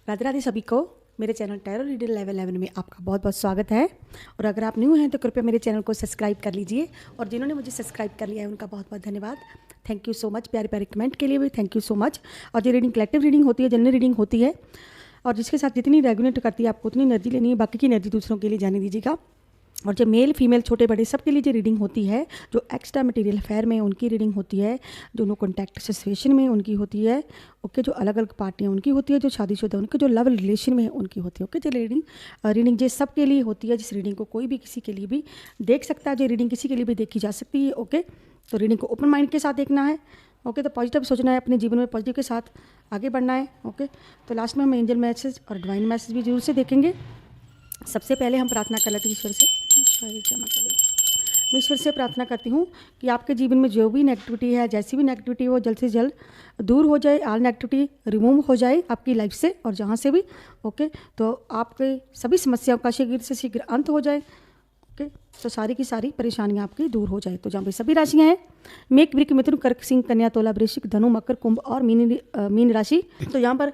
राधे राधे सभी को मेरे चैनल टैरो रीडर लेवल 11 में आपका बहुत बहुत स्वागत है। और अगर आप न्यू हैं तो कृपया मेरे चैनल को सब्सक्राइब कर लीजिए, और जिन्होंने मुझे सब्सक्राइब कर लिया है उनका बहुत बहुत धन्यवाद। Thank you so much. प्यारे प्यारे कमेंट के लिए भी थैंक यू सो मच। और ये रीडिंग कलेक्टिव रीडिंग होती है, जनरल रीडिंग होती है, और जिसके साथ जितनी रेगुलेट करती है आपको उतनी एनर्जी लेनी है, बाकी की एनर्जी दूसरों के लिए जाने दीजिएगा। और जो मेल फीमेल छोटे बड़े सबके लिए जो रीडिंग होती है, जो एक्स्ट्रा मटेरियल अफेयर में उनकी रीडिंग होती है, जो नो कॉन्टैक्ट सिचुएशन में उनकी होती है, ओके, जो अलग अलग पार्टियाँ उनकी होती है, जो शादीशुदा उनके जो लव रिलेशन में है उनकी होती है, ओके। जो रीडिंग जो सबके लिए होती है, जिस रीडिंग को कोई भी किसी के लिए भी देख सकता है, जो रीडिंग किसी के लिए भी देखी जा सकती है, ओके। तो रीडिंग को ओपन माइंड के साथ देखना है, ओके। तो पॉजिटिव सोचना है, अपने जीवन में पॉजिटिव के साथ आगे बढ़ना है, ओके। तो लास्ट में हम एंजल मैसेज और डिवाइन मैसेज भी जरूर से देखेंगे। सबसे पहले हम प्रार्थना कर लेते हैं ईश्वर से। मैं ईश्वर से प्रार्थना करती हूँ कि आपके जीवन में जो भी नेगेटिविटी है, जैसी भी नेगेटिविटी हो, जल्द से जल्द दूर हो जाए, ऑल नेगेटिविटी रिमूव हो जाए आपकी लाइफ से और जहाँ से भी, ओके। तो आपके सभी समस्याओं का शीघ्र से शीघ्र अंत हो जाए, ओके। तो सारी की सारी परेशानियाँ आपकी दूर हो जाए। तो जहाँ पे सभी राशियाँ हैं, मेष, वृश्चिक, मिथुन, कर्क, सिंह, कन्या, तुला, वृश्चिक, धनु, मकर, कुंभ और मीन राशि। तो यहाँ पर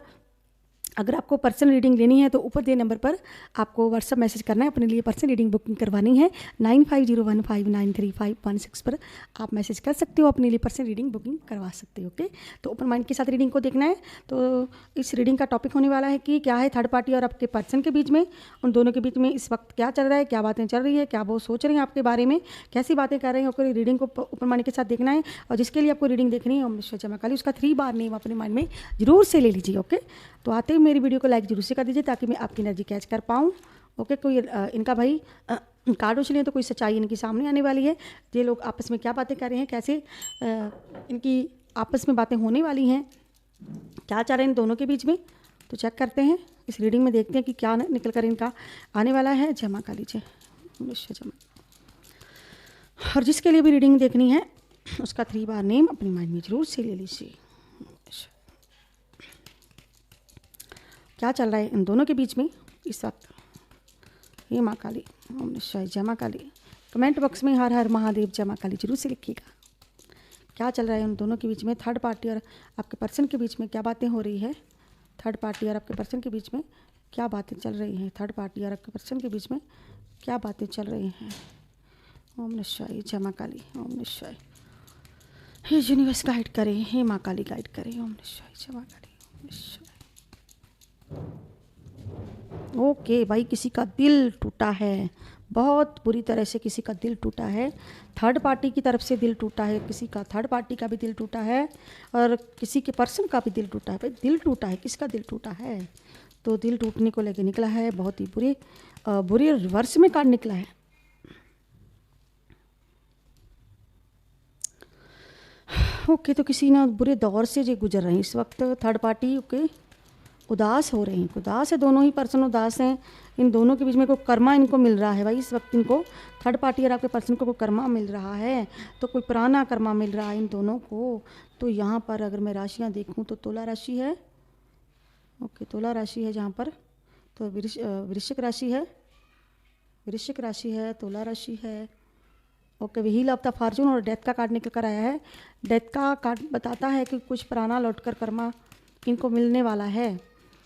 अगर आपको पर्सनल रीडिंग लेनी है तो ऊपर दिए नंबर पर आपको व्हाट्सअप मैसेज करना है, अपने लिए पर्सनल रीडिंग बुकिंग करवानी है। 9501593516 पर आप मैसेज कर सकते हो, अपने लिए पर्सनल रीडिंग बुकिंग करवा सकते हो, ओके। तो ओपन माइंड के साथ रीडिंग को देखना है। तो इस रीडिंग का टॉपिक होने वाला है कि क्या है थर्ड पार्टी और आपके पर्सन के बीच में, उन दोनों के बीच में इस वक्त क्या चल रहा है, क्या बातें चल रही है, क्या वो सोच रहे हैं आपके बारे में, कैसी बातें कर रहे हैं, ओके। रीडिंग को ओपन माइंड के साथ देखना है। और जिसके लिए आपको रीडिंग देखनी है ओम नमः शिवाय महाकाली, उसका 3 बार नेम अपने माइंड में जरूर से ले लीजिए, ओके। तो आते ही मेरी वीडियो को लाइक जरूर से कर दीजिए ताकि मैं आपकी एनर्जी कैच कर पाऊँ, ओके। कोई इनका भाई कार्ड उछले तो कोई सच्चाई इनकी सामने आने वाली है। ये लोग आपस में क्या बातें कर रहे हैं, कैसे इनकी आपस में बातें होने वाली हैं, क्या चाह रहे हैं इन दोनों के बीच में, तो चेक करते हैं। इस रीडिंग में देखते हैं कि क्या निकल कर इनका आने वाला है। जय मां काली, जय जमा। और जिसके लिए भी रीडिंग देखनी है उसका 3 बार नेम अपनी माइंड में जरूर से ले लीजिए। क्या चल रहा है इन दोनों के बीच में इस वक्त, हे माँ काली, ओम नमः शिवाय, जय माँ काली। कमेंट बॉक्स में हर हर महादेव जय माँ काली जरूर से लिखिएगा। क्या चल रहा है उन दोनों के बीच में, थर्ड पार्टी और आपके पर्सन के बीच में क्या बातें हो रही है, थर्ड पार्टी और आपके पर्सन के बीच में क्या बातें चल रही हैं, थर्ड पार्टी और आपके पर्सन के बीच में क्या बातें चल रही हैं। ओम नमः शिवाय, जय माँ काली, ओम नमः शिवाय। हे यूनिवर्स गाइड करें, हे माँ काली गाइड करें, ओम नमः शिवाय, जय माँ काली, ओम नमः शिवाय। ओके भाई, किसी का दिल टूटा है, बहुत बुरी तरह से किसी का दिल टूटा है, थर्ड पार्टी की तरफ से दिल टूटा है, किसी का थर्ड पार्टी का भी दिल टूटा है और किसी के पर्सन का भी दिल टूटा है। भाई दिल टूटा है, किसका दिल टूटा है, तो दिल टूटने को लेके निकला है, बहुत ही बुरे रिवर्स में कार्ड निकला है। ओके, तो किसी ना बुरे दौर से जो गुजर रहे हैं इस वक्त थर्ड पार्टी, ओके, उदास हो रहे हैं, उदास है, दोनों ही पर्सन उदास हैं। इन दोनों के बीच में कोई कर्मा इनको मिल रहा है भाई इस वक्त, इनको थर्ड पार्टी और आपके पर्सन को कोई कर्मा मिल रहा है, तो कोई पुराना कर्मा मिल रहा है इन दोनों को। तो यहाँ पर अगर मैं राशियाँ देखूँ तो तुला राशि है, ओके, तुला राशि है जहाँ पर, तो वृश्चिक राशि है, वृश्चिक राशि है, तुला राशि है, okay. Wheel of the Fortune और डेथ का कार्ड निकल कर आया है। डेथ का कार्ड बताता है कि कुछ पुराना लौटकर कर्मा इनको मिलने वाला है।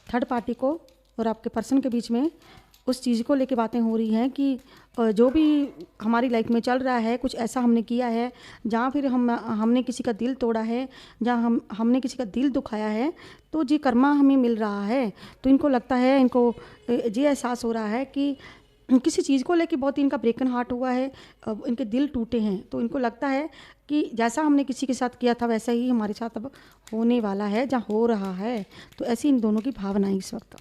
थर्ड पार्टी को और आपके पर्सन के बीच में उस चीज़ को लेके बातें हो रही हैं कि जो भी हमारी लाइफ में चल रहा है, कुछ ऐसा हमने किया है जहाँ फिर हमने किसी का दिल तोड़ा है, जहाँ हमने किसी का दिल दुखाया है, तो जी कर्मा हमें मिल रहा है। तो इनको लगता है, इनको ये एहसास हो रहा है कि किसी चीज़ को लेके बहुत ही इनका ब्रेकन हार्ट हुआ है, इनके दिल टूटे हैं। तो इनको लगता है कि जैसा हमने किसी के साथ किया था वैसा ही हमारे साथ अब होने वाला है, जहाँ हो रहा है। तो ऐसी इन दोनों की भावना इस वक्त।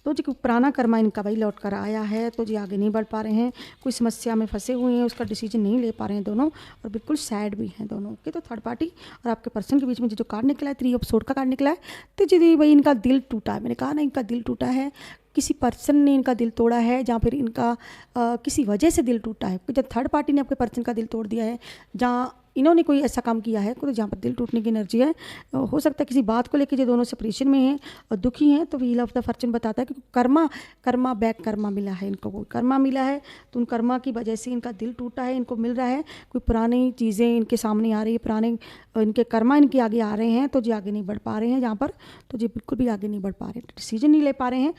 तो जी पुराना कर्मा इनका भाई लौट कर आया है, तो जी आगे नहीं बढ़ पा रहे हैं, कोई समस्या में फंसे हुए हैं, उसका डिसीजन नहीं ले पा रहे हैं दोनों, और बिल्कुल सैड भी हैं दोनों के। तो थर्ड पार्टी और आपके पर्सन के बीच में जो कार्ड निकला है, 3 ऑफ सोर्ड का कार्ड निकला है, तो जी भाई इनका दिल टूटा है। मैंने कहा ना, इनका दिल टूटा है, किसी पर्सन ने इनका दिल तोड़ा है, जहाँ फिर इनका किसी वजह से दिल टूटा है। जब थर्ड पार्टी ने आपके पर्सन का दिल तोड़ दिया है, जहाँ इन्होंने कोई ऐसा काम किया है तो जहाँ पर दिल टूटने की एनर्जी है, हो सकता है किसी बात को लेकर जो दोनों सेपरेशन में हैं और दुखी हैं, तो व्हील ऑफ द फॉर्चून बताता है कि कर्मा बैक कर्मा मिला है, इनको कोई कर्मा मिला है, तो उन कर्मा की वजह से इनका दिल टूटा है, इनको मिल रहा है, कोई पुरानी चीज़ें इनके सामने आ रही है, पुराने इनके कर्मा इनके आगे आ रहे हैं, तो जी आगे नहीं बढ़ पा रहे हैं जहाँ पर, तो जी बिल्कुल भी आगे नहीं बढ़ पा रहे, डिसीजन नहीं ले पा रहे हैं,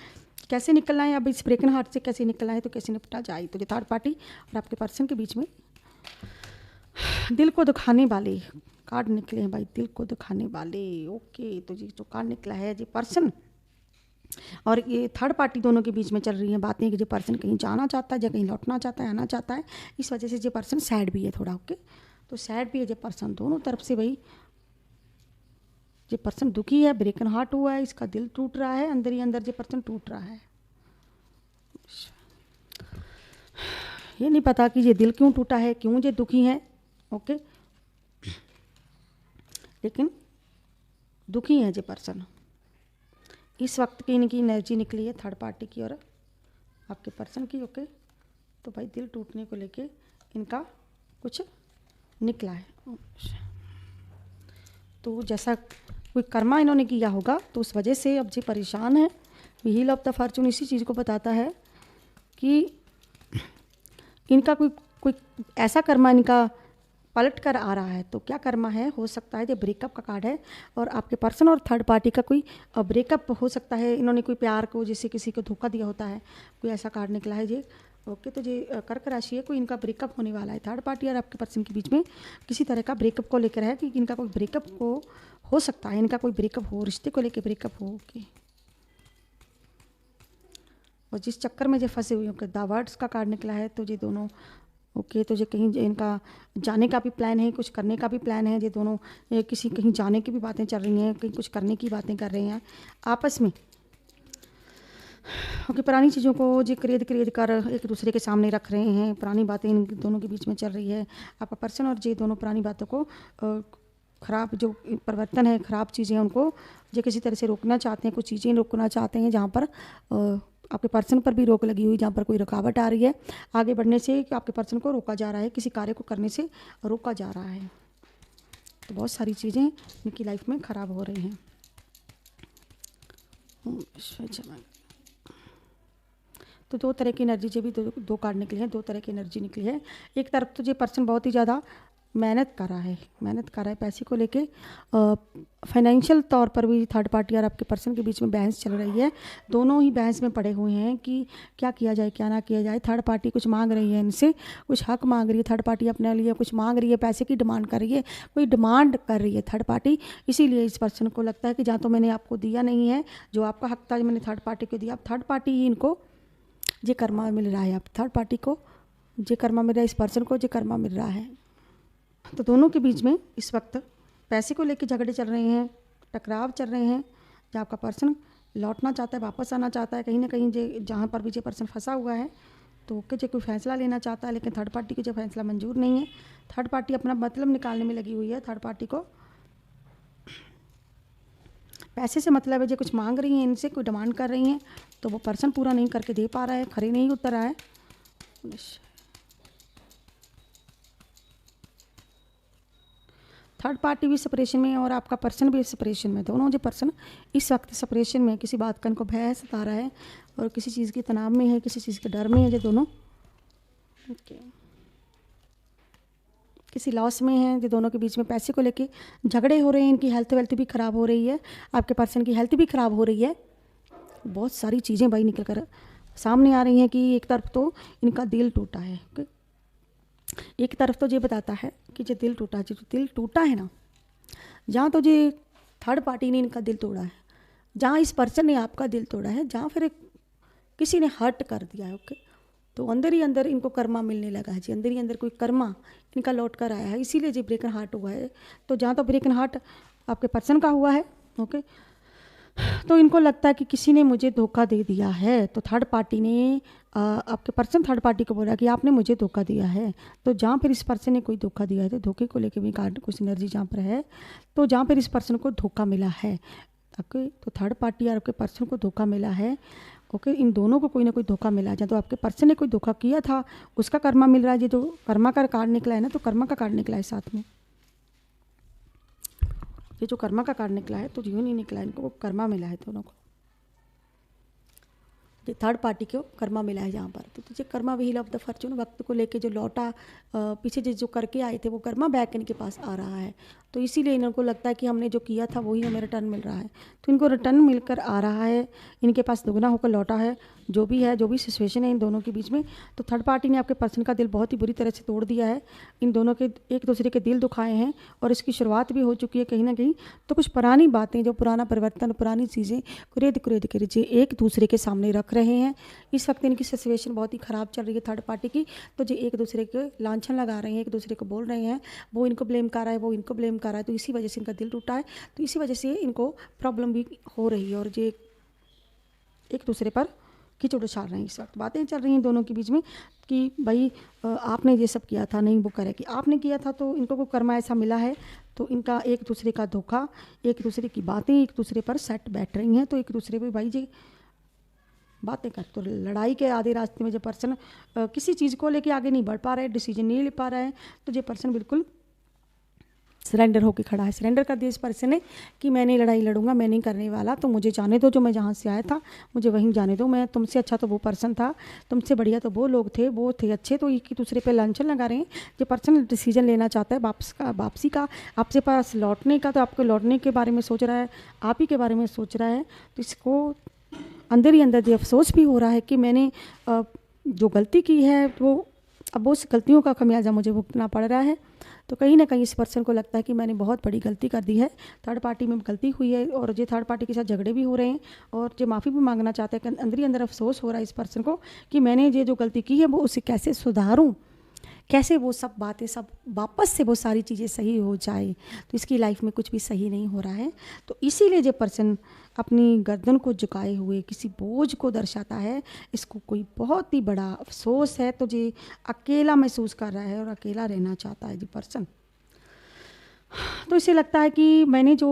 कैसे निकलना है, अब इस ब्रेकन हार्ट से कैसे निकलना है, तो कैसे निपटा जाए। तो जो थर्ड पार्टी और आपके पर्सन के बीच में दिल को दुखाने वाले कार्ड निकले हैं भाई, दिल को दुखाने वाले। ओके, तो जी जो कार्ड निकला है जी पर्सन और ये थर्ड पार्टी दोनों के बीच में चल रही हैं बातें कि जो पर्सन कहीं जाना चाहता है या कहीं लौटना चाहता है, आना चाहता है, इस वजह से जो पर्सन सैड भी है थोड़ा। ओके, तो सैड भी है जो पर्सन दोनों तरफ से भाई, जो पर्सन दुखी है, ब्रेकन हार्ट हुआ है, इसका दिल टूट रहा है, अंदर ही अंदर जो पर्सन टूट रहा है। ये नहीं पता कि ये दिल क्यों टूटा है, क्यों ये दुखी है। ओके, लेकिन दुखी है जो पर्सन, इस वक्त की इनकी एनर्जी निकली है थर्ड पार्टी की और आपके पर्सन की। ओके, तो भाई दिल टूटने को लेके इनका कुछ निकला है, तो जैसा कोई कर्मा इन्होंने किया होगा तो उस वजह से अब जी परेशान है। व्हील ऑफ द फॉर्चून इसी चीज़ को बताता है कि इनका कोई ऐसा कर्मा इनका पलट कर आ रहा है, तो क्या कर्मा है, हो सकता है ये ब्रेकअप का कार्ड है और आपके पर्सन और थर्ड पार्टी का कोई ब्रेकअप हो सकता है, इन्होंने कोई प्यार को जैसे किसी को धोखा दिया होता है, कोई ऐसा कार्ड निकला है जी। ओके, तो ये कर्क राशि है, कोई इनका ब्रेकअप होने वाला है, थर्ड पार्टी और आपके पर्सन के बीच में किसी तरह का ब्रेकअप को लेकर है कि इनका कोई ब्रेकअप हो सकता है, इनका कोई ब्रेकअप हो, रिश्ते को लेकर ब्रेकअप हो। ओके, और जिस चक्कर में जो फंसे हुए हैं, द वर्ड्स का कार्ड निकला है, तो ये दोनों ओके, तो जो कहीं इनका जाने का भी प्लान है, कुछ करने का भी प्लान है, ये दोनों किसी कहीं जाने की भी बातें चल रही हैं, कहीं कुछ करने की बातें कर रहे हैं आपस में। ओके, पुरानी चीज़ों को जी खरीद कर एक दूसरे के सामने रख रहे हैं, पुरानी बातें इन दोनों के बीच में चल रही है। आपका पर्सन और ये दोनों पुरानी बातों को ख़राब जो परिवर्तन है, ख़राब चीज़ें उनको जो किसी तरह से रोकना चाहते हैं, कुछ चीज़ें रोकना चाहते हैं जहाँ पर आपके पर्सन पर भी रोक लगी हुई, जहाँ पर कोई रुकावट आ रही है आगे बढ़ने से, कि आपके पर्सन को रोका जा रहा है, किसी कार्य को करने से रोका जा रहा है। तो बहुत सारी चीज़ें इनकी लाइफ में ख़राब हो रही हैं। तो दो तरह की एनर्जी जो भी दो कार्ड निकले हैं, दो तरह की एनर्जी निकली है। एक तरफ तो ये पर्सन बहुत ही ज़्यादा मेहनत कर रहा है पैसे को लेके, फाइनेंशियल तौर पर भी थर्ड पार्टी और आपके पर्सन के बीच में बहस चल रही है, दोनों ही बहस में पड़े हुए हैं कि क्या किया जाए क्या ना किया जाए। थर्ड पार्टी कुछ मांग रही है, इनसे कुछ हक मांग रही है, थर्ड पार्टी अपने लिए कुछ मांग रही है, पैसे की डिमांड कर रही है, कोई डिमांड कर रही है थर्ड पार्टी। इसीलिए इस पर्सन को लगता है कि जहाँ तो मैंने आपको दिया नहीं है, जो आपका हक था मैंने थर्ड पार्टी को दिया, अब थर्ड पार्टी ही इनको ये कर्मा मिल रहा है, अब थर्ड पार्टी को ये कर्मा मिल रहा है, इस पर्सन को ये कर्मा मिल रहा है। तो दोनों के बीच में इस वक्त पैसे को लेकर झगड़े चल रहे हैं, टकराव चल रहे हैं, जहाँ आपका पर्सन लौटना चाहता है, वापस आना चाहता है, कहीं ना कहीं जहाँ पर भी जो पर्सन फंसा हुआ है, तो ओके जो कोई फैसला लेना चाहता है, लेकिन थर्ड पार्टी को जो फैसला मंजूर नहीं है। थर्ड पार्टी अपना मतलब निकालने में लगी हुई है, थर्ड पार्टी को पैसे से मतलब है, जो कुछ मांग रही हैं इनसे, कोई डिमांड कर रही हैं, तो वो पर्सन पूरा नहीं करके दे पा रहा है, खरे नहीं उतर रहा है। थर्ड पार्टी भी सेपरेशन में है और आपका पर्सन भी सेपरेशन में, दोनों जो पर्सन इस वक्त सेपरेशन में, किसी बात का इनको भय सता रहा है और किसी चीज़ के तनाव में है, किसी चीज़ के डर में है, जो दोनों किसी लॉस में हैं, जो दोनों के बीच में पैसे को लेके झगड़े हो रहे हैं, इनकी हेल्थ वेल्थ भी ख़राब हो रही है, आपके पर्सन की हेल्थ भी ख़राब हो रही है। बहुत सारी चीज़ें भाई निकल कर सामने आ रही हैं कि एक तरफ तो इनका दिल टूटा है, एक तरफ तो ये बताता है कि जो दिल टूटा है, जो दिल टूटा है ना, जहाँ तो ये थर्ड पार्टी ने इनका दिल तोड़ा है, जहाँ इस पर्सन ने आपका दिल तोड़ा है, जहाँ फिर किसी ने हर्ट कर दिया है, ओके, तो अंदर ही अंदर इनको कर्मा मिलने लगा है जी, अंदर ही अंदर कोई कर्मा इनका लौट कर आया है, इसीलिए जी ब्रेकन हार्ट हुआ है। तो जहाँ तो ब्रेकन हार्ट आपके पर्सन का हुआ है, ओके, तो इनको लगता है कि किसी ने मुझे धोखा दे दिया है, तो थर्ड पार्टी ने आपके पर्सन थर्ड पार्टी को बोला कि आपने मुझे धोखा दिया है। तो जहाँ पर इस पर्सन ने कोई धोखा दिया है, तो धोखे को लेके भी कार्ड कुछ एनर्जी जहाँ पर है, तो जहाँ पर इस पर्सन को धोखा मिला है, ओके, तो थर्ड पार्टी और आपके पर्सन को धोखा मिला है, ओके, इन दोनों को कोई ना कोई धोखा मिला है। तो आपके पर्सन ने कोई धोखा किया था, उसका कर्मा मिल रहा है। ये जो कर्मा का कार्ड निकला है ना, तो कर्मा का कार्ड निकला है साथ में, ये जो कर्मा का कार्ड निकला है तो यूँ नहीं निकला, इनको कर्मा मिला है दोनों को, थर्ड पार्टी को कर्मा मिला है जहाँ पर। तो तुझे Karma wheel of the Fortune, वक्त को लेके जो लौटा पीछे जो करके आए थे वो कर्मा बैक इनके पास आ रहा है। तो इसीलिए इनको लगता है कि हमने जो किया था वही हमें रिटर्न मिल रहा है, तो इनको रिटर्न मिलकर आ रहा है, इनके पास दुगना होकर लौटा है। जो भी है, जो भी सिचुएशन है इन दोनों के बीच में, तो थर्ड पार्टी ने आपके पर्सन का दिल बहुत ही बुरी तरह से तोड़ दिया है। इन दोनों के एक दूसरे के दिल दुखाए हैं और इसकी शुरुआत भी हो चुकी है कहीं ना कहीं। तो कुछ पुरानी बातें, जो पुराना परिवर्तन, पुरानी चीज़ें कुरेद कुरेद कर एक दूसरे के सामने रख रहे हैं। इस वक्त इनकी सिचुएशन बहुत ही ख़राब चल रही है थर्ड पार्टी की। तो जो एक दूसरे के लांछन लगा रहे हैं, एक दूसरे को बोल रहे हैं, वो इनको ब्लेम कर रहा है, वो इनको ब्लेम कर रहा है, तो इसी वजह से इनका दिल टूटा है। तो इसी वजह से इनको प्रॉब्लम भी हो रही है और ये एक दूसरे पर खिचड़ उछाल रहे हैं। इस वक्त बातें चल रही हैं दोनों के बीच में कि भाई आपने ये सब किया था, नहीं वो करे कि आपने किया था, तो इनको कोई कर्मा ऐसा मिला है। तो इनका एक दूसरे का धोखा, एक दूसरे की बातें एक दूसरे पर सेट बैठ रही हैं। तो एक दूसरे पे भाई जी बातें कर, तो लड़ाई के आधे रास्ते में जो पर्सन किसी चीज़ को लेके आगे नहीं बढ़ पा रहा है, डिसीजन नहीं ले पा रहा है, तो ये पर्सन बिल्कुल सरेंडर होकर खड़ा है। सरेंडर कर दिया इस पर्सन ने कि मैं नहीं लड़ाई लड़ूंगा, मैं नहीं करने वाला, तो मुझे जाने दो, जो मैं जहाँ से आया था मुझे वहीं जाने दो। मैं तुमसे अच्छा तो वो पर्सन था, तुमसे बढ़िया तो वो लोग थे, वो थे अच्छे। तो एक दूसरे पे लांछन लगा रहे हैं। जो पर्सन डिसीजन लेना चाहता है वापसी का, आपसे पास लौटने का, तो आपको लौटने के बारे में सोच रहा है, आप ही के बारे में सोच रहा है। तो इसको अंदर ही अंदर ये अफसोस भी हो रहा है कि मैंने जो गलती की है वो अब उस गलतियों का खमियाजा मुझे भुगतना पड़ रहा है। तो कहीं ना कहीं इस पर्सन को लगता है कि मैंने बहुत बड़ी गलती कर दी है, थर्ड पार्टी में गलती हुई है, और ये थर्ड पार्टी के साथ झगड़े भी हो रहे हैं और जो माफ़ी भी मांगना चाहते हैं। अंदर ही अंदर अफसोस हो रहा है इस पर्सन को कि मैंने ये जो गलती की है वो उसे कैसे सुधारूं, कैसे वो सब बातें सब वापस से वो सारी चीज़ें सही हो जाए। तो इसकी लाइफ में कुछ भी सही नहीं हो रहा है। तो इसीलिए जो पर्सन अपनी गर्दन को झुकाए हुए किसी बोझ को दर्शाता है, इसको कोई बहुत ही बड़ा अफसोस है। तो ये अकेला महसूस कर रहा है और अकेला रहना चाहता है जी पर्सन। तो इसे लगता है कि मैंने जो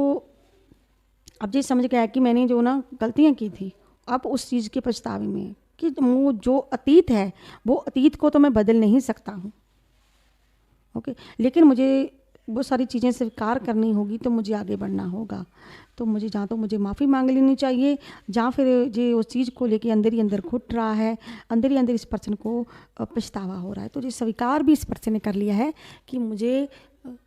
अब ये समझ गया कि मैंने जो ना गलतियाँ की थी, अब उस चीज़ के पछतावे में कि वो जो अतीत है वो अतीत को तो मैं बदल नहीं सकता हूँ, ओके, लेकिन मुझे वो सारी चीज़ें स्वीकार करनी होगी, तो मुझे आगे बढ़ना होगा। तो मुझे जहाँ तो मुझे माफ़ी मांग लेनी चाहिए, जहाँ फिर ये उस चीज़ को लेके अंदर ही अंदर घुट रहा है, अंदर ही अंदर इस पर्सन को पछतावा हो रहा है। तो ये स्वीकार भी इस पर्सन ने कर लिया है कि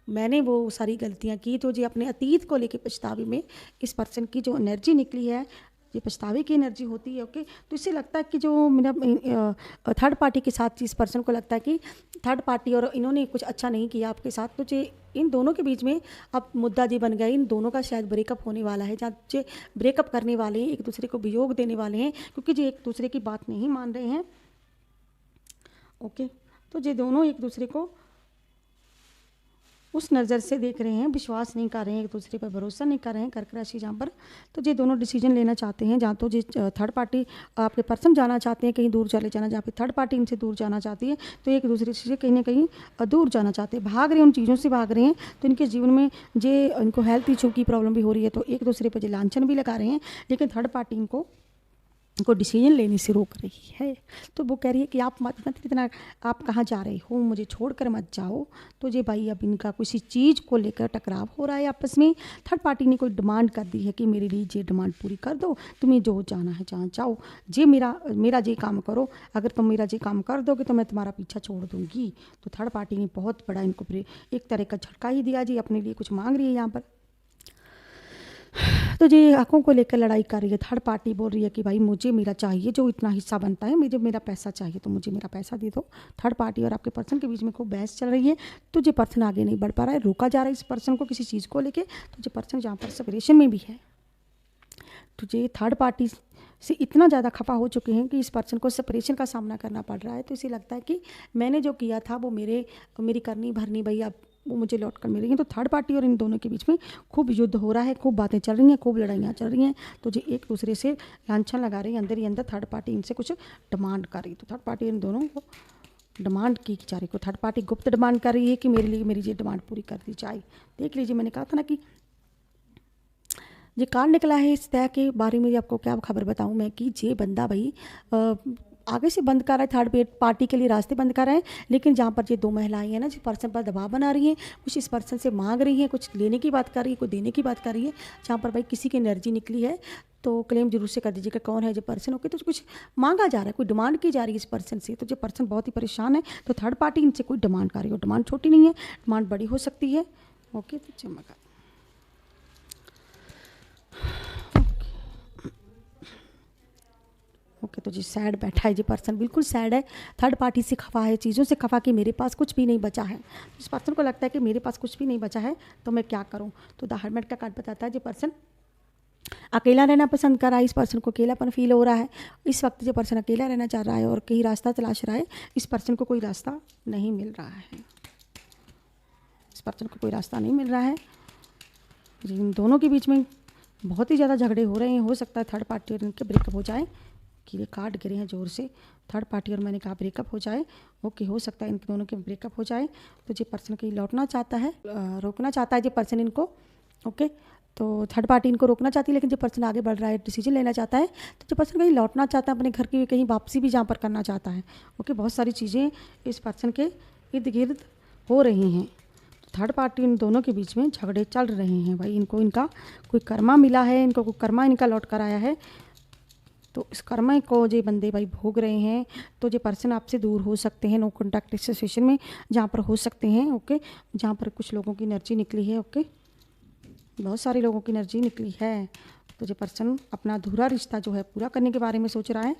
मैंने वो सारी गलतियाँ की। तो ये अपने अतीत को लेके पछतावे में इस पर्सन की जो एनर्जी निकली है, ये पछतावे की एनर्जी होती है, ओके। तो इससे लगता है कि जो मेरा थर्ड पार्टी के साथ इस पर्सन को लगता है कि थर्ड पार्टी और इन्होंने कुछ अच्छा नहीं किया आपके साथ, तो जे इन दोनों के बीच में अब मुद्दा जी बन गया। इन दोनों का शायद ब्रेकअप होने वाला है, जहाँ जे ब्रेकअप करने वाले हैं, एक दूसरे को वियोग देने वाले हैं, क्योंकि जो एक दूसरे की बात नहीं मान रहे हैं, ओके। तो ये दोनों एक दूसरे को उस नज़र से देख रहे हैं, विश्वास नहीं कर रहे हैं, एक दूसरे पर भरोसा नहीं कर रहे हैं, कर्क राशि जहाँ पर। तो ये दोनों डिसीजन लेना चाहते हैं, जहाँ तो ये थर्ड पार्टी आपके पर्सन जाना चाहते हैं, कहीं दूर चले जाना, जहाँ पे थर्ड पार्टी इनसे दूर जाना चाहती है, तो एक दूसरे से कहीं ना कहीं दूर जाना चाहते हैं, भाग रहे हैं, उन चीज़ों से भाग रहे हैं। तो इनके जीवन में इनको हेल्थ इशू की प्रॉब्लम भी हो रही है, तो एक दूसरे पर लांछन भी लगा रहे हैं, लेकिन थर्ड पार्टी इनको डिसीजन लेने से रोक रही है। तो वो कह रही है कि आप मत इतना, आप कहाँ जा रहे हो, मुझे छोड़कर मत जाओ। तो ये भाई अब इनका किसी चीज़ को लेकर टकराव हो रहा है आपस में। थर्ड पार्टी ने कोई डिमांड कर दी है कि मेरे लिए ये डिमांड पूरी कर दो, तुम्हें जो जाना है जहाँ जाओ, जे मेरा ये काम करो, अगर तुम मेरा ये काम कर दोगे तो मैं तुम्हारा पीछा छोड़ दूँगी। तो थर्ड पार्टी ने बहुत बड़ा इनको एक तरह का झटका ही दिया जी, अपने लिए कुछ मांग रही है यहाँ पर। तो ये आँखों को लेकर लड़ाई कर रही है। थर्ड पार्टी बोल रही है कि भाई मुझे मेरा चाहिए, जो इतना हिस्सा बनता है, मुझे मेरा पैसा चाहिए, तो मुझे मेरा पैसा दे दो। थर्ड पार्टी और आपके पर्सन के बीच में खूब बहस चल रही है। तो ये पर्सन आगे नहीं बढ़ पा रहा है, रोका जा रहा है इस पर्सन को किसी चीज़ को लेके। तो ये पर्सन जहाँ पर सेपरेशन में भी है, तो ये थर्ड पार्टी से इतना ज़्यादा खफा हो चुके हैं कि इस पर्सन को सेपरेशन का सामना करना पड़ रहा है। तो इसे लगता है कि मैंने जो किया था वो मेरी करनी भरनी भैया अब वो मुझे लौट कर मिल रही हैं। तो थर्ड पार्टी और इन दोनों के बीच में खूब युद्ध हो रहा है, खूब बातें चल रही हैं, खूब लड़ाइयाँ चल रही हैं। तो ये एक दूसरे से लांछन लगा रही है, अंदर ही अंदर थर्ड पार्टी इनसे कुछ डिमांड कर रही है। तो थर्ड पार्टी इन दोनों को डिमांड की जा रही है। थर्ड पार्टी गुप्त डिमांड कर रही है कि मेरे लिए मेरी ये डिमांड पूरी कर दी जाए। देख लीजिए, मैंने कहा था ना कि ये कार्ड निकला है इस तय के बारे में। आपको क्या खबर बताऊं मैं कि ये बंदा भाई आगे से बंद कर रहा है, थर्ड पार्टी के लिए रास्ते बंद कर रहे हैं। लेकिन जहाँ पर ये दो महिलाएं हैं ना, जिस पर्सन पर दबाव बना रही हैं, कुछ इस पर्सन से मांग रही हैं, कुछ लेने की बात कर रही है, कुछ देने की बात कर रही है, जहाँ पर भाई किसी की एनर्जी निकली है, तो क्लेम जरूर से कर दीजिएगा कौन है जो पर्सन। ओके, तो कुछ मांगा जा रहा है, कोई डिमांड की जा रही है इस पर्सन से, तो जो पर्सन बहुत ही परेशान है, तो थर्ड पार्टी इनसे कोई डिमांड कर रही हो। डिमांड छोटी नहीं है, डिमांड बड़ी हो सकती है। ओके, तो चमका ओके तो जी सैड बैठा है जी पर्सन, बिल्कुल सैड है, थर्ड पार्टी से खफा है, चीज़ों से खफा कि मेरे पास कुछ भी नहीं बचा है। इस पर्सन को लगता है कि मेरे पास कुछ भी नहीं बचा है, तो मैं क्या करूं। तो द हर्मिट का कार्ड बताता है जो पर्सन अकेला रहना पसंद कर रहा है, इस पर्सन को अकेलापन फील हो रहा है। इस वक्त जो पर्सन अकेला रहना चाह रहा है और कहीं रास्ता तलाश रहा है, इस पर्सन को कोई रास्ता नहीं मिल रहा है। इस पर्सन को कोई रास्ता नहीं मिल रहा है। इन दोनों के बीच में बहुत ही ज़्यादा झगड़े हो रहे हैं। हो सकता है थर्ड पार्टी और इनके ब्रेकअप हो जाए। कि कार्ड गिरे हैं जोर से, थर्ड पार्टी और मैंने कहा ब्रेकअप हो जाए। ओके, हो सकता है इन दोनों के ब्रेकअप हो जाए। तो जो पर्सन कहीं लौटना चाहता है, रोकना चाहता है जो पर्सन इनको। ओके, तो थर्ड पार्टी इनको रोकना चाहती है, लेकिन जो पर्सन आगे बढ़ रहा है, डिसीजन लेना चाहता है, तो जो पर्सन कहीं लौटना चाहता है अपने घर की, कहीं वापसी भी जहाँ पर करना चाहता है। ओके, बहुत सारी चीज़ें इस पर्सन के इर्द गिर्द हो रही हैं। तो थर्ड पार्टी इन दोनों के बीच में झगड़े चल रहे हैं भाई। इनको इनका कोई कर्मा मिला है, इनको कोई कर्मा इनका लौट कर आया है, तो इस कर्मा को जो बंदे भाई भोग रहे हैं। तो जो पर्सन आपसे दूर हो सकते हैं, नो कॉन्टैक्ट सिचुएशन में जहाँ पर हो सकते हैं। ओके, जहाँ पर कुछ लोगों की एनर्जी निकली है। ओके, बहुत सारे लोगों की एनर्जी निकली है। तो जो पर्सन अपना अधूरा रिश्ता जो है पूरा करने के बारे में सोच रहा है,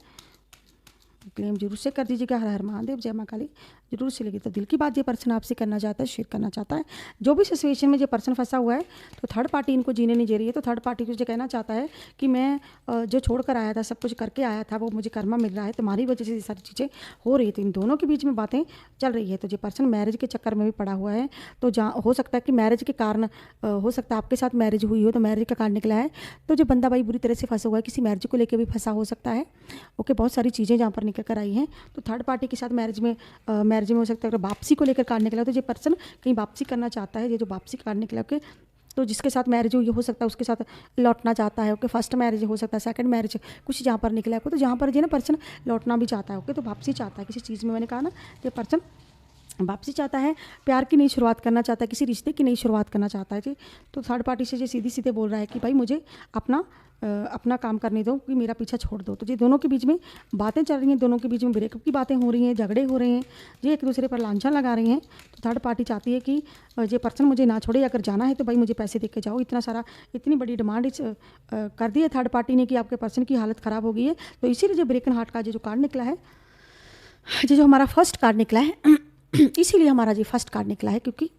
क्लेम जरूर से कर दीजिएगा। हर हर महादेव, जय माँ काली जरूर से लगी। तो दिल की बात ये पर्सन आपसे करना चाहता है, शेयर करना चाहता है। जो भी सिचुएशन में जो पर्सन फंसा हुआ है, तो थर्ड पार्टी इनको जीने नहीं दे रही है। तो थर्ड पार्टी को जो कहना चाहता है कि मैं जो छोड़ कर आया था, सब कुछ करके आया था, वो मुझे कर्मा मिल रहा है, तुम्हारी वजह से ये सारी चीज़ें हो रही थी। इन दोनों के बीच में बातें चल रही है। तो जो पर्सन मैरिज के चक्कर में भी पड़ा हुआ है, तो जहाँ हो सकता है कि मैरिज के कारण, हो सकता है आपके साथ मैरिज हुई हो, तो मैरिज का कार्ड निकला है। तो जो बंदा भाई बुरी तरह से फंसा हुआ है, किसी मैरिज को लेकर भी फंसा हो सकता है। ओके, बहुत सारी चीज़ें जहाँ पर निकल कर आई हैं। तो थर्ड पार्टी के साथ मैरिज में हो सकता है अगर वापसी को लेकर कार्ड निकला, तो ये पर्सन कहीं वापसी करना चाहता है। ये जो वापसी कार्ड निकला, ओके, तो जिसके साथ मैरिज हुई हो सकता है उसके साथ लौटना चाहता है। ओके, फर्स्ट मैरिज हो सकता है, सेकंड मैरिज, कुछ जहाँ पर निकला है, तो जहाँ पर जो ना पर्सन लौटना भी चाहता है। ओके, तो वापसी चाहता है किसी चीज़ में। मैंने कहा ना, ये पर्सन वापसी चाहता है, प्यार की नई शुरुआत करना चाहता है, किसी रिश्ते की नई शुरुआत करना चाहता है जी। तो थर्ड पार्टी से जो सीधी सीधे बोल रहा है कि भाई मुझे अपना काम करने दो, कि मेरा पीछा छोड़ दो। तो ये दोनों के बीच में बातें चल रही हैं, दोनों के बीच में ब्रेकअप की बातें हो रही हैं, झगड़े हो रहे हैं, ये एक दूसरे पर लांछन लगा रहे हैं। तो थर्ड पार्टी चाहती है कि ये पर्सन मुझे ना छोड़े, अगर जाना है तो भाई मुझे पैसे दे के जाओ। इतनी बड़ी डिमांड कर दी है थर्ड पार्टी ने कि आपके पर्सन की हालत ख़राब हो गई है। तो इसीलिए जो ब्रेकन हार्ट का जो कार्ड निकला है, जो हमारा फर्स्ट कार्ड निकला है, इसीलिए हमारा जो फर्स्ट कार्ड निकला है, क्योंकि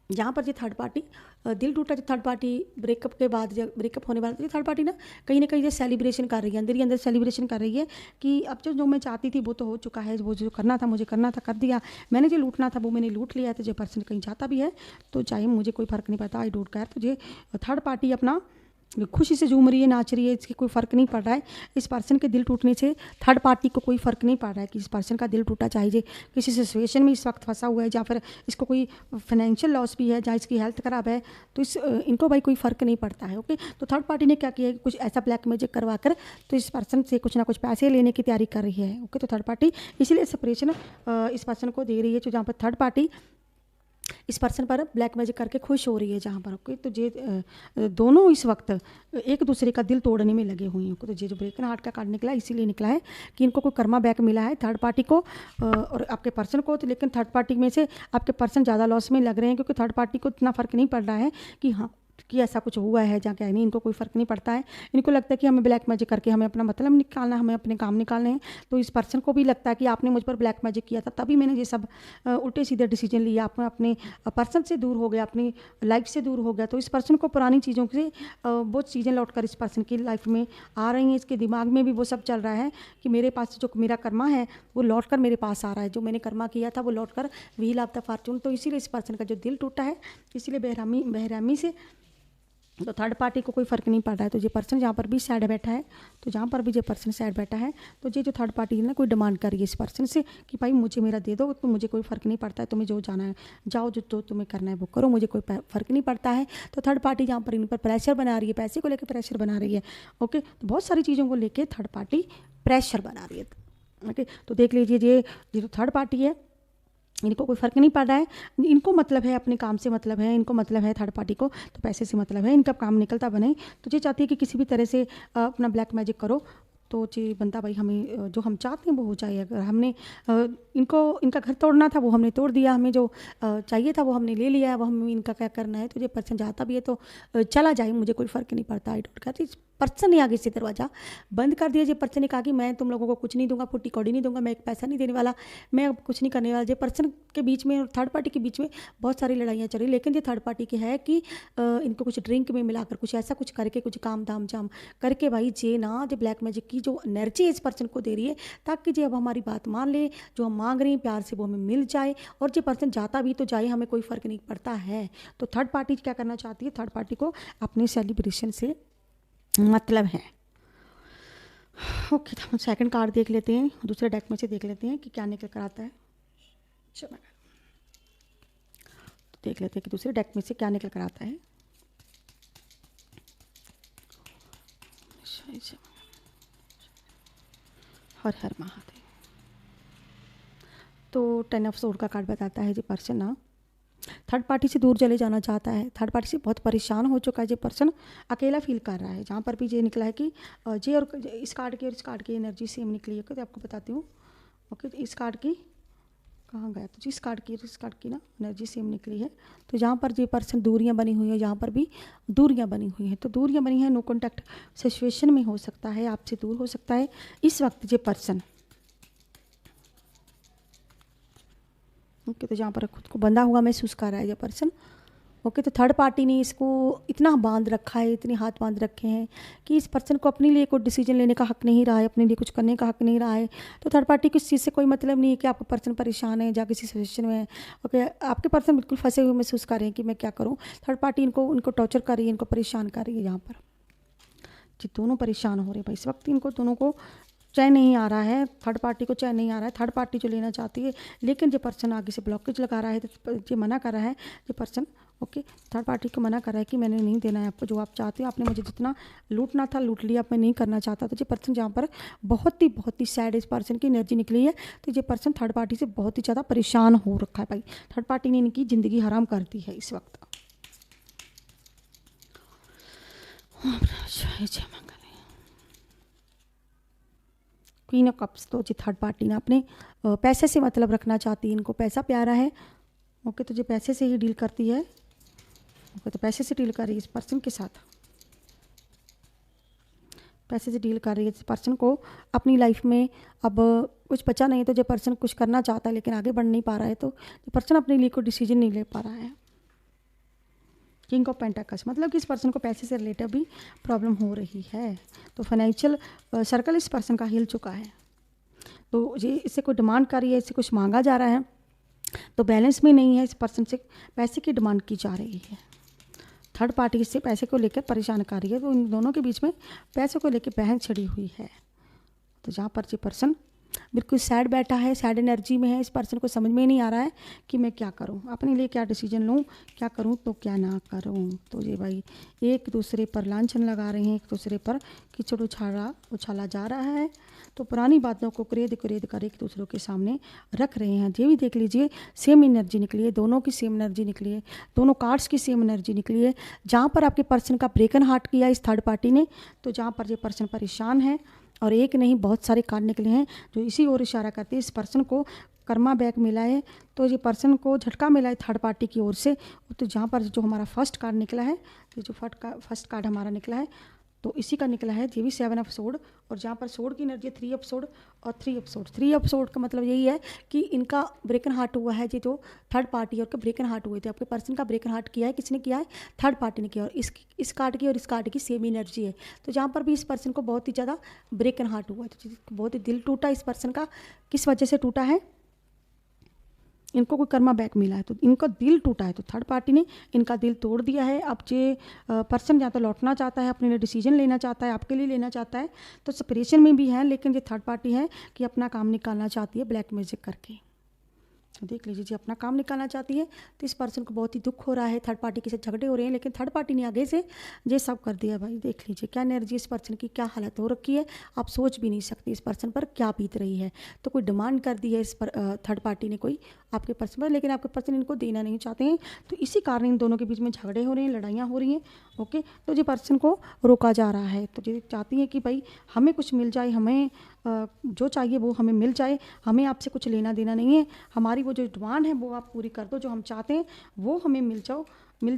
जहाँ पर जो थर्ड पार्टी दिल टूटा, जो थर्ड पार्टी ब्रेकअप के बाद, जब ब्रेकअप होने वाला, तो थर्ड पार्टी ना कहीं ये सेलिब्रेशन कर रही है, अंदर ही अंदर सेलिब्रेशन कर रही है कि अब जो मैं चाहती थी वो तो हो चुका है, वो जो करना था मुझे करना था कर दिया, मैंने जो लूटना था वो मैंने लूट लिया। तो जो पर्सन कहीं जाता भी है तो चाहे मुझे कोई फ़र्क नहीं पड़ता, आई डोंट केयर। तो ये थर्ड पार्टी अपना खुशी से झूम रही है, नाच रही है, इसके कोई फ़र्क नहीं पड़ रहा है। इस पर्सन के दिल टूटने से थर्ड पार्टी को कोई फ़र्क नहीं पड़ रहा है कि इस पर्सन का दिल टूटा, चाहिए किसी सिचुएशन में इस वक्त फंसा हुआ है, या फिर इसको कोई फाइनेंशियल लॉस भी है, या इसकी हेल्थ ख़राब है, तो इनको भाई कोई फ़र्क नहीं पड़ता है। ओके, तो थर्ड पार्टी ने क्या किया है, कुछ ऐसा ब्लैक मैजिक करवा कर तो इस पर्सन से कुछ ना कुछ पैसे लेने की तैयारी कर रही है। ओके, तो थर्ड पार्टी इसीलिए सेपरेशन इस पर्सन को दे रही है, जो जहाँ पर थर्ड पार्टी इस पर्सन पर ब्लैक मैजिक करके खुश हो रही है जहाँ पर। ओके, तो ये दोनों इस वक्त एक दूसरे का दिल तोड़ने में लगे हुए हैं। तो ये जो ब्रेकन हार्ट का कार्ड निकला इसीलिए निकला है कि इनको कोई कर्मा बैक मिला है थर्ड पार्टी को और आपके पर्सन को। तो लेकिन थर्ड पार्टी में से आपके पर्सन ज़्यादा लॉस में लग रहे हैं, क्योंकि थर्ड पार्टी को इतना फ़र्क नहीं पड़ रहा है कि हाँ कि ऐसा कुछ हुआ है, जहाँ क्या नहीं, इनको कोई फ़र्क नहीं पड़ता है। इनको लगता है कि हमें ब्लैक मैजिक करके हमें अपना मतलब निकालना, हमें अपने काम निकालने हैं। तो इस पर्सन को भी लगता है कि आपने मुझ पर ब्लैक मैजिक किया था, तभी मैंने ये सब उल्टे सीधे डिसीजन लिया, आप अपने पर्सन से दूर हो गया, अपनी लाइफ से दूर हो गया। तो इस पर्सन को पुरानी चीज़ों से वो चीज़ें लौट कर इस पर्सन की लाइफ में आ रही हैं। इसके दिमाग में भी वो सब चल रहा है कि मेरे पास जो मेरा कर्मा है वो लौट कर मेरे पास आ रहा है, जो मैंने कर्मा किया था वो लौट कर व्हील ऑफ द फॉर्चून। तो इसीलिए इस पर्सन का जो दिल टूटा है, इसीलिए बेरहमी से तो थर्ड पार्टी को कोई फ़र्क नहीं पड़ रहा है। तो ये पर्सन जहाँ पर भी सैड बैठा है, तो जहाँ पर भी ये पर्सन सैड बैठा है, तो ये जो थर्ड पार्टी है ना कोई डिमांड कर रही है इस पर्सन से कि भाई मुझे मेरा दे दो, तो मुझे कोई फ़र्क नहीं पड़ता है, तुम्हें जो जाना है जाओ, जो तुम्हें करना है वो करो, मुझे कोई फ़र्क नहीं पड़ता है। तो थर्ड पार्टी जहाँ पर इन पर प्रेशर बना रही है, पैसे को लेकर प्रेशर बना रही है। ओके, तो बहुत सारी चीज़ों को लेकर थर्ड पार्टी प्रेशर बना रही है। ओके, तो देख लीजिए ये तो थर्ड पार्टी है, इनको कोई फ़र्क नहीं पड़ रहा है, इनको मतलब है अपने काम से मतलब है, इनको मतलब है थर्ड पार्टी को तो पैसे से मतलब है, इनका काम निकलता बने। तो ये चाहती है कि किसी भी तरह से अपना ब्लैक मैजिक करो तो जी बनता भाई हमें जो हम चाहते हैं वो हो जाए। अगर हमने इनको इनका घर तोड़ना था वो हमने तोड़ दिया, हमें जो चाहिए था वो हमने ले लिया, वो हमें इनका क्या करना है। तो ये पर्सन जाता भी है तो चला जाए, मुझे कोई फ़र्क नहीं पड़ता। I don't care. पर्सन ने आगे से दरवाज़ा बंद कर दिया। ये पर्सन ने कहा कि मैं तुम लोगों को कुछ नहीं दूंगा, फुट्टी कौड़ी नहीं दूंगा, मैं एक पैसा नहीं देने वाला, मैं अब कुछ नहीं करने वाला। ये पर्सन के बीच में और थर्ड पार्टी के बीच में बहुत सारी लड़ाइयाँ चल रही, लेकिन ये थर्ड पार्टी की है कि इनको कुछ ड्रिंक में मिलाकर कुछ ऐसा कुछ करके कुछ काम धाम जाम करके भाई जे ना जो ब्लैक मैजिक की जो एनर्जी इस पर्सन को दे रही है ताकि जे अब हमारी बात मान ले, जो हम मांग रहे हैं प्यार से वो हमें मिल जाए। और जो पर्सन जाता भी तो जाए, हमें कोई फ़र्क नहीं पड़ता है। तो थर्ड पार्टी क्या करना चाहती है, थर्ड पार्टी को अपने सेलिब्रेशन से मतलब है। ओके, तो हम सेकंड कार्ड देख लेते हैं, दूसरे डेक में से देख लेते हैं कि क्या निकल कर आता है। चलो तो देख लेते हैं कि दूसरे डेक में से क्या निकल कर आता है। हर हर महादेव। तो 10 ऑफ सोर्ड का कार्ड बताता है जी पर्सन ना थर्ड पार्टी से दूर चले जाना चाहता है, थर्ड पार्टी से बहुत परेशान हो चुका है। ये पर्सन अकेला फील कर रहा है। जहाँ पर भी ये निकला है कि जे और इस कार्ड की और इस कार्ड की एनर्जी सेम निकली है, तो आपको बताती हूँ। ओके, तो इस कार्ड की कहाँ गया, तो जिस कार्ड की इस कार्ड की ना एनर्जी सेम निकली है। तो जहाँ पर ये पर्सन दूरियाँ बनी हुई है, जहाँ पर भी दूरियाँ बनी हुई हैं, तो दूरियाँ बनी हैं, नो कॉन्टैक्ट सिचुएशन में हो सकता है, आपसे दूर हो सकता है इस वक्त ये पर्सन। ओके, तो जहाँ पर खुद को बंधा हुआ महसूस कर रहा है ये पर्सन। ओके, तो थर्ड पार्टी ने इसको इतना बांध रखा है, इतने हाथ बांध रखे हैं कि इस पर्सन को अपने लिए कोई डिसीजन लेने का हक नहीं रहा है, अपने लिए कुछ करने का हक नहीं रहा है। तो थर्ड पार्टी को इस चीज़ से कोई मतलब नहीं है कि आपका पर्सन परेशान है या किसी सिचुएशन में है। ओके, आपके पर्सन बिल्कुल फंसे हुए महसूस कर रहे हैं कि मैं क्या करूँ। थर्ड पार्टी इनको टॉर्चर कर रही है, इनको परेशान कर रही है। यहाँ पर जी दोनों परेशान हो रहे हैं भाई इस वक्त, इनको दोनों को चैन नहीं आ रहा है, थर्ड पार्टी को चैन नहीं आ रहा है। थर्ड पार्टी जो लेना चाहती है, लेकिन जो पर्सन आगे से ब्लॉकेज लगा रहा है, तो ये मना कर रहा है ये पर्सन। ओके, थर्ड पार्टी को मना कर रहा है कि मैंने नहीं देना है आपको जो आप चाहते हो, आपने मुझे जितना लूटना था लूट लिया, अब मैं नहीं करना चाहता। तो ये पर्सन जहाँ पर बहुत ही सैड इस पर्सन की एनर्जी निकली है। तो ये पर्सन थर्ड पार्टी से बहुत ही ज़्यादा परेशान हो रखा है भाई। थर्ड पार्टी ने इनकी ज़िंदगी हराम कर दी है इस वक्त। क्वीन ऑफ कप्स, तो जी थर्ड पार्टी ने अपने पैसे से मतलब रखना चाहती है, इनको पैसा प्यारा है। ओके, तो ये पैसे से ही डील करती है। ओके, तो पैसे से डील कर रही है इस पर्सन के साथ, पैसे से डील कर रही है इस पर्सन को। अपनी लाइफ में अब कुछ बचा नहीं, तो जो पर्सन कुछ करना चाहता है लेकिन आगे बढ़ नहीं पा रहा है, तो ये पर्सन अपने लिए कोई डिसीजन नहीं ले पा रहा है। किंग ऑफ पेंटाकल्स, मतलब कि इस पर्सन को पैसे से रिलेटेड भी प्रॉब्लम हो रही है। तो फाइनेंशियल सर्कल इस पर्सन का हिल चुका है। तो ये इससे कोई डिमांड कर रही है, इससे कुछ मांगा जा रहा है, तो बैलेंस में नहीं है। इस पर्सन से पैसे की डिमांड की जा रही है। थर्ड पार्टी इससे पैसे को लेकर परेशान कर रही है। तो इन दोनों के बीच में पैसे को लेकर बहस छिड़ी हुई है। तो जहाँ पर ये पर्सन बिल्कुल सैड बैठा है, सैड एनर्जी में है, इस पर्सन को समझ में ही नहीं आ रहा है कि मैं क्या करूं, अपने लिए क्या डिसीजन लूं, क्या करूं तो क्या ना करूं। तो ये भाई एक दूसरे पर लांछन लगा रहे हैं, एक दूसरे पर कीचड़ उछाला जा रहा है। तो पुरानी बातों को कुरेद कर एक दूसरों के सामने रख रहे हैं। ये भी देख लीजिए सेम एनर्जी निकली है, दोनों की सेम एनर्जी निकली है, दोनों कार्ड्स की सेम एनर्जी निकली है। जहाँ पर आपके पर्सन का ब्रेकन हार्ट किया इस थर्ड पार्टी ने, तो जहाँ पर ये पर्सन परेशान है, और एक नहीं बहुत सारे कार्ड निकले हैं जो इसी ओर इशारा करते हैं इस पर्सन को कर्मा बैक मिला है। तो ये पर्सन को झटका मिला है थर्ड पार्टी की ओर से। तो जहाँ पर जो हमारा फर्स्ट कार्ड निकला है, तो जो फर्स्ट कार्ड हमारा निकला है, तो इसी का निकला है ये भी 7 ऑफ सोर्ड। और जहाँ पर सोर्ड की एनर्जी 3 ऑफ सोर्ड और 3 ऑफ सोर्ड। 3 ऑफ सोर्ड का मतलब यही है कि इनका ब्रेकन हार्ट हुआ है। ये जो थर्ड पार्टी और के ब्रेकन हार्ट हुए थे, आपके पर्सन का ब्रेकन हार्ट किया है, किसने किया है, थर्ड पार्टी ने किया। और इस कार्ड की और इस कार्ड की सेम एनर्जी है। तो जहाँ पर भी इस पर्सन को बहुत ही ज़्यादा ब्रेकन हार्ट हुआ है, तो बहुत ही दिल टूटा इस पर्सन का। किस वजह से टूटा है, इनको कोई कर्मा बैक मिला है, तो इनका दिल टूटा है। तो थर्ड पार्टी ने इनका दिल तोड़ दिया है। अब ये पर्सन या तो लौटना चाहता है, अपने लिए डिसीजन लेना चाहता है, आपके लिए लेना चाहता है, तो सेपरेशन में भी है। लेकिन ये थर्ड पार्टी है कि अपना काम निकालना चाहती है ब्लैक मैजिक करके। तो देख लीजिए जी, अपना काम निकालना चाहती है तो इस पर्सन को बहुत ही दुख हो रहा है, थर्ड पार्टी के साथ झगड़े हो रहे हैं, लेकिन थर्ड पार्टी ने आगे से ये सब कर दिया भाई। देख लीजिए क्या एनर्जी इस पर्सन की, क्या हालत हो रखी है, आप सोच भी नहीं सकते इस पर्सन पर क्या बीत रही है। तो कोई डिमांड कर दी है इस पर थर्ड पार्टी ने कोई आपके पर्सन पर, लेकिन आपके पर्सन इनको देना नहीं चाहते हैं, तो इसी कारण इन दोनों के बीच में झगड़े हो रहे हैं, लड़ाइयाँ हो रही हैं। ओके, तो ये पर्सन को रोका जा रहा है, तो ये चाहती है कि भाई हमें कुछ मिल जाए, हमें जो चाहिए वो हमें मिल जाए, हमें आपसे कुछ लेना देना नहीं है, हमारी वो जो डिमांड है वो आप पूरी कर दो, जो हम चाहते हैं वो हमें मिल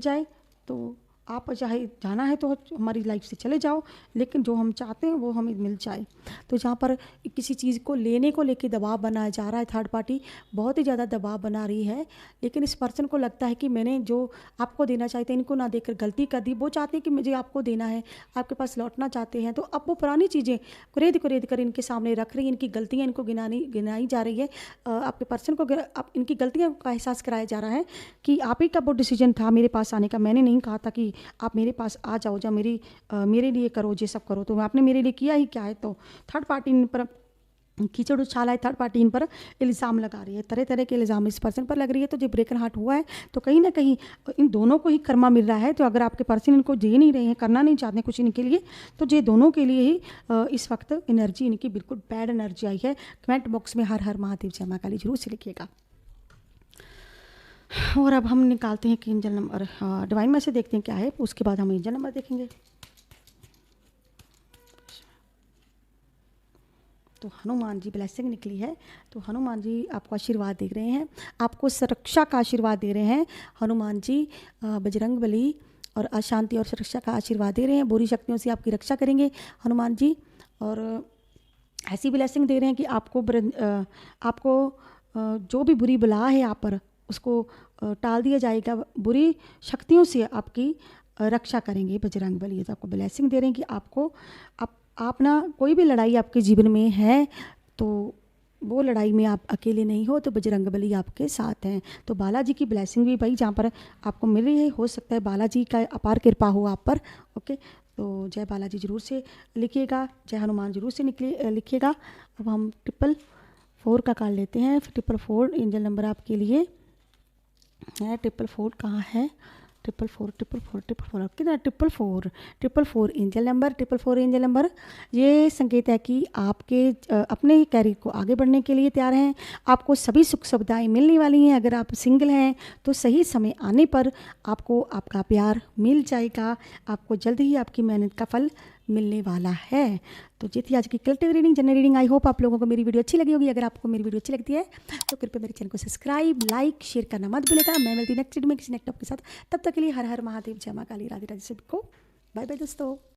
जाए। तो आप चाहे जाना है तो हमारी लाइफ से चले जाओ, लेकिन जो हम चाहते हैं वो हमें मिल जाए। तो जहाँ पर किसी चीज़ को लेने को लेके दबाव बनाया जा रहा है, थर्ड पार्टी बहुत ही ज़्यादा दबाव बना रही है, लेकिन इस पर्सन को लगता है कि मैंने जो आपको देना चाहते हैं इनको ना देकर गलती कर दी। वो चाहते हैं कि मुझे आपको देना है, आपके पास लौटना चाहते हैं, तो अब वो पुरानी चीज़ें कुरेद कर इनके सामने रख रही है, इनकी गलतियाँ इनको गिनाई जा रही है। आपके पर्सन को इनकी गलतियों का एहसास कराया जा रहा है कि आप ही का वो डिसीजन था मेरे पास आने का, मैंने नहीं कहा था कि आप मेरे पास आ जाओ, जा मेरे लिए करो, ये सब करो, तो आपने मेरे लिए किया ही क्या है। तो थर्ड पार्टी इन पर कीचड़ उछाला है, थर्ड पार्टी इन पर इल्ज़ाम लगा रही है, तरह तरह के इल्ज़ाम इस पर्सन पर लग रही है। तो जो ब्रेकन हार्ट हुआ है तो कहीं ना कहीं इन दोनों को ही कर्मा मिल रहा है। तो अगर आपके पर्सन इनको दे नहीं रहे हैं, करना नहीं चाहते कुछ इनके लिए, तो ये दोनों के लिए ही इस वक्त एनर्जी इनकी बिल्कुल बैड एनर्जी आई है। कमेंट बॉक्स में हर हर महादेव जय मां काली जरूर से लिखिएगा। और अब हम निकालते हैं कि एंजल नंबर डिवाइन में से देखते हैं क्या है, उसके बाद हम एंजल नंबर देखेंगे। तो हनुमान जी ब्लेसिंग निकली है, तो हनुमान जी आपको आशीर्वाद दे रहे हैं, आपको सुरक्षा का आशीर्वाद दे रहे हैं। हनुमान जी बजरंग बली और अशांति और सुरक्षा का आशीर्वाद दे रहे हैं, बुरी शक्तियों से आपकी रक्षा करेंगे हनुमान जी। और ऐसी ब्लेसिंग दे रहे हैं कि आपको जो भी बुरी बला है आप पर उसको टाल दिया जाएगा, बुरी शक्तियों से आपकी रक्षा करेंगे बजरंग बली। तो आपको ब्लेसिंग दे रहे हैं कि आपको आप ना कोई भी लड़ाई आपके जीवन में है तो वो लड़ाई में आप अकेले नहीं हो, तो बजरंग बली आपके साथ हैं। तो बालाजी की ब्लेसिंग भी भाई जहाँ पर आपको मिल रही है, हो सकता है बालाजी का अपार कृपा हो आप पर। ओके, तो जय बालाजी जरूर से लिखिएगा, जय हनुमान जरूर से लिखिएगा। अब हम 444 का कार्ड लेते हैं। 444 एंजल नंबर आपके लिए है। 444 कहाँ है? 444 कितना? 444 एंजल नंबर। 444 एंजल नंबर ये संकेत है कि आपके अपने कैरियर को आगे बढ़ने के लिए तैयार हैं, आपको सभी सुख सुविधाएं मिलने वाली हैं। अगर आप सिंगल हैं तो सही समय आने पर आपको आपका प्यार मिल जाएगा, आपको जल्द ही आपकी मेहनत का फल मिलने वाला है। तो ये थी आज की collective reading, general reading. I hope आप लोगों को मेरी वीडियो अच्छी लगी होगी। अगर आपको मेरी वीडियो अच्छी लगती है तो कृपया मेरे चैनल को सब्सक्राइब, लाइक, शेयर करना मत भूलिएगा। मैं मिलती नेक्स्ट वीडियो में किसी नेक्स्ट टॉपिक के साथ। तब तक के लिए हर हर महादेव, जय मां काली, राधे राधे। सभी को बाय बाय दोस्तों।